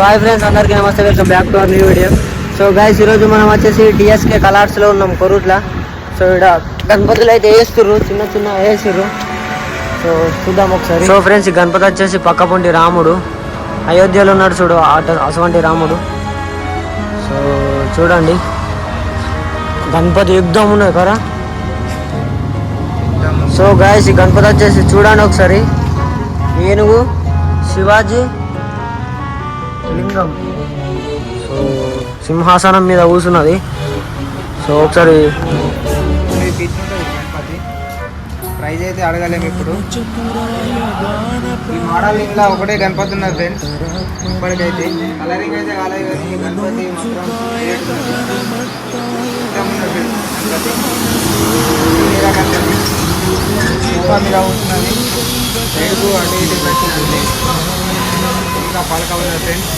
Hi friends, అందరికీ నమస్తే. Welcome back to our new video. So guys, ఈరోజు మనం వచ్చేసి డిఎస్కే కలర్స్లో ఉన్నాం కొరూట్ల. సో ఇక్కడ గణపతులు అయితే వేస్తుర్రు, చిన్న చిన్న వేసిర్రు. సో చూద్దాం ఒకసారి. సో ఫ్రెండ్స్, ఈ గణపతి వచ్చేసి పక్కపొంటి రాముడు, అయోధ్యలో ఉన్నాడు చూడు అటువంటి రాముడు. సో చూడండి, గణపతి యుద్ధం ఉన్నది కదా. సో గైస్, ఈ గణపతి వచ్చేసి చూడండి ఒకసారి, ఏనుగు, శివాజీ లింగం, సో సింహాసనం మీద కూర్చున్నది. సో ఒకసారి ప్రైజ్ అయితే అడగలేము ఇప్పుడు. ఈ మోడల్ ఇంట్లో ఒకటే గణపతి ఉన్నది ఫ్రెండ్స్ ఇప్పటికైతే. కలరింగ్ అయితే కాలేదు కానీ గణపతి మీద ఉంటున్నది. సైడ్కు అటు ఇటు పెట్టినది ఇంకా పలక ఉన్నది ఫ్రెండ్స్.